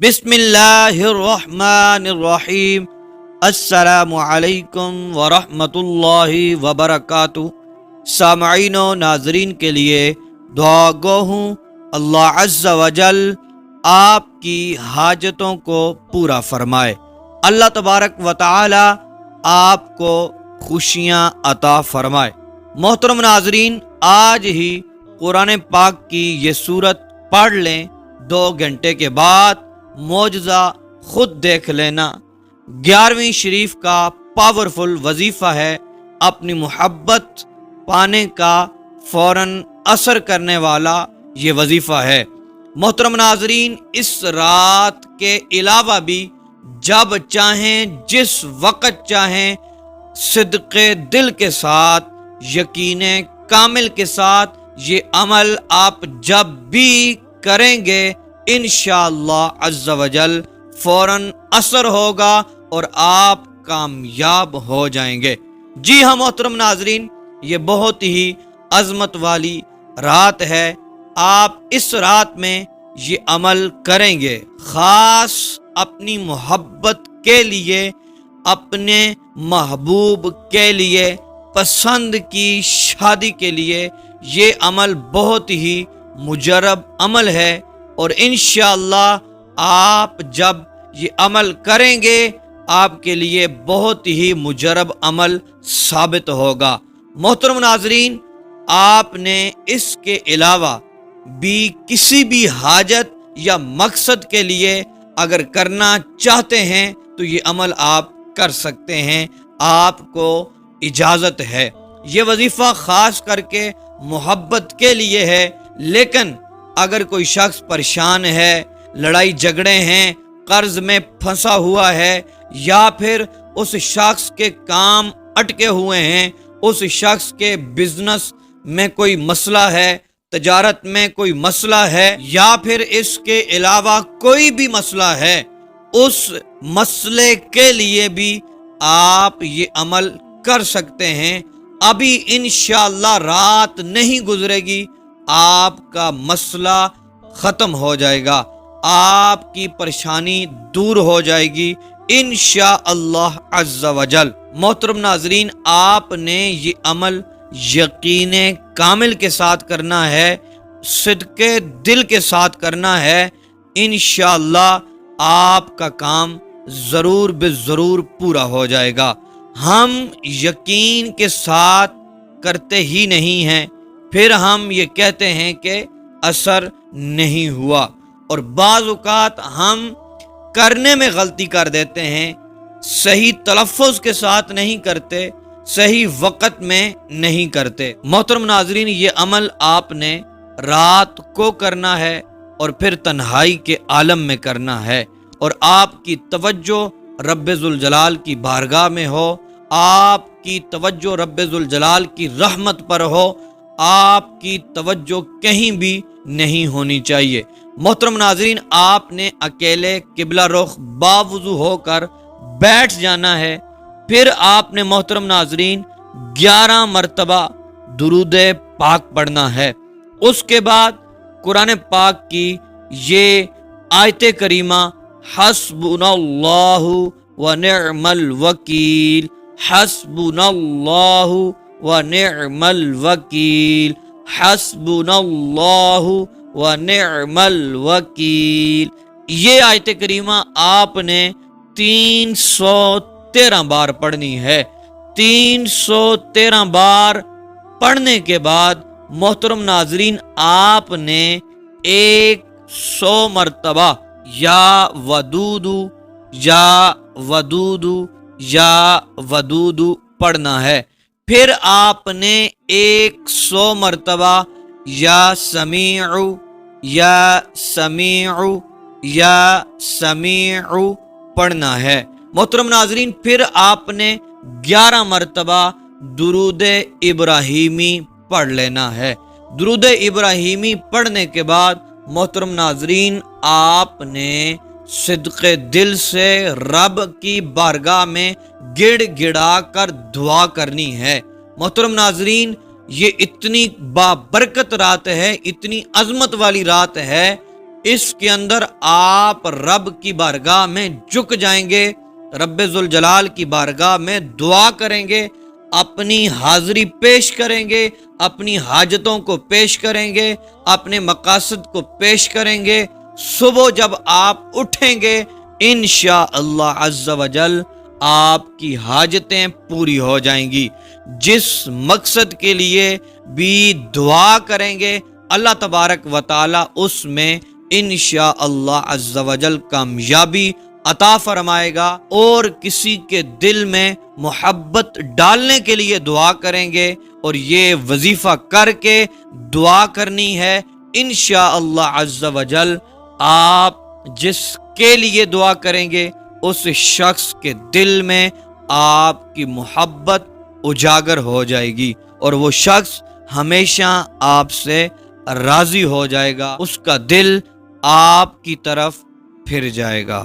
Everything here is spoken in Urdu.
بسم اللہ الرحمن الرحیم۔ السلام علیکم ورحمۃ اللہ وبرکاتہ۔ سامعین و ناظرین کے لیے دعا گو ہوں اللہ عز و جل آپ کی حاجتوں کو پورا فرمائے۔ اللہ تبارک و تعالی آپ کو خوشیاں عطا فرمائے۔ محترم ناظرین، آج ہی قرآن پاک کی یہ سورت پڑھ لیں، 2 گھنٹے کے بعد معجزہ خود دیکھ لینا۔ 11ویں شریف کا پاورفل وظیفہ ہے، اپنی محبت پانے کا فوراً اثر کرنے والا یہ وظیفہ ہے۔ محترم ناظرین، اس رات کے علاوہ بھی جب چاہیں، جس وقت چاہیں، صدق دل کے ساتھ، یقین کامل کے ساتھ یہ عمل آپ جب بھی کریں گے انشاءاللہ عز و جل فوراً اثر ہوگا اور آپ کامیاب ہو جائیں گے۔ جی ہاں محترم ناظرین، یہ بہت ہی عظمت والی رات ہے۔ آپ اس رات میں یہ عمل کریں گے، خاص اپنی محبت کے لیے، اپنے محبوب کے لیے، پسند کی شادی کے لیے۔ یہ عمل بہت ہی مجرب عمل ہے اور انشاءاللہ آپ جب یہ عمل کریں گے آپ کے لیے بہت ہی مجرب عمل ثابت ہوگا۔ محترم ناظرین، آپ نے اس کے علاوہ بھی کسی بھی حاجت یا مقصد کے لیے اگر کرنا چاہتے ہیں تو یہ عمل آپ کر سکتے ہیں، آپ کو اجازت ہے۔ یہ وظیفہ خاص کر کے محبت کے لیے ہے، لیکن اگر کوئی شخص پریشان ہے، لڑائی جھگڑے ہیں، قرض میں پھنسا ہوا ہے، یا پھر اس شخص کے کام اٹکے ہوئے ہیں، اس شخص کے بزنس میں کوئی مسئلہ ہے، تجارت میں کوئی مسئلہ ہے، یا پھر اس کے علاوہ کوئی بھی مسئلہ ہے، اس مسئلے کے لیے بھی آپ یہ عمل کر سکتے ہیں۔ ابھی انشاءاللہ رات نہیں گزرے گی، آپ کا مسئلہ ختم ہو جائے گا، آپ کی پریشانی دور ہو جائے گی انشاءاللہ عز و جل۔ محترم ناظرین، آپ نے یہ عمل یقین کامل کے ساتھ کرنا ہے، صدق دل کے ساتھ کرنا ہے، انشاءاللہ آپ کا کام ضرور بے ضرور پورا ہو جائے گا۔ ہم یقین کے ساتھ کرتے ہی نہیں ہیں، پھر ہم یہ کہتے ہیں کہ اثر نہیں ہوا، اور بعض اوقات ہم کرنے میں غلطی کر دیتے ہیں، صحیح تلفظ کے ساتھ نہیں کرتے، صحیح وقت میں نہیں کرتے۔ محترم ناظرین، یہ عمل آپ نے رات کو کرنا ہے اور پھر تنہائی کے عالم میں کرنا ہے، اور آپ کی توجہ رب ذوالجلال کی بارگاہ میں ہو، آپ کی توجہ رب ذوالجلال کی رحمت پر ہو، آپ کی توجہ کہیں بھی نہیں ہونی چاہیے۔ محترم ناظرین، آپ نے اکیلے قبلہ رخ باوضو ہو کر بیٹھ جانا ہے، پھر آپ نے محترم ناظرین 11 مرتبہ درود پاک پڑھنا ہے۔ اس کے بعد قرآن پاک کی یہ آیت کریمہ حسبنا اللہ ونعم الوکیل، حسبنا اللہ ونعم الوکیل، حسبنا اللہ ونعم الوکیل، یہ آیت کریمہ آپ نے 313 بار پڑھنی ہے۔ 313 بار پڑھنے کے بعد محترم ناظرین، آپ نے 100 مرتبہ یا ودود یا ودود یا ودود پڑھنا ہے، پھر آپ نے 100 مرتبہ یا سمیع یا سمیع یا سمیع پڑھنا ہے۔ محترم ناظرین، پھر آپ نے 11 مرتبہ درود ابراہیمی پڑھ لینا ہے۔ درود ابراہیمی پڑھنے کے بعد محترم ناظرین، آپ نے صدق دل سے رب کی بارگاہ میں گڑ گڑا کر دعا کرنی ہے۔ محترم ناظرین، یہ اتنی بابرکت رات ہے، اتنی عظمت والی رات ہے اس کے اندر آپ رب کی بارگاہ میں جھک جائیں گے، رب ذوالجلال کی بارگاہ میں دعا کریں گے، اپنی حاضری پیش کریں گے، اپنی حاجتوں کو پیش کریں گے، اپنے مقاصد کو پیش کریں گے۔ صبح جب آپ اٹھیں گے انشاءاللہ عز و جل آپ کی حاجتیں پوری ہو جائیں گی۔ جس مقصد کے لیے بھی دعا کریں گے اللہ تبارک و تعالی اس میں انشاءاللہ عز و جل کامیابی عطا فرمائے گا۔ اور کسی کے دل میں محبت ڈالنے کے لیے دعا کریں گے، اور یہ وظیفہ کر کے دعا کرنی ہے انشاءاللہ عز و جل آپ جس کے لیے دعا کریں گے اس شخص کے دل میں آپ کی محبت اجاگر ہو جائے گی، اور وہ شخص ہمیشہ آپ سے راضی ہو جائے گا، اس کا دل آپ کی طرف پھر جائے گا۔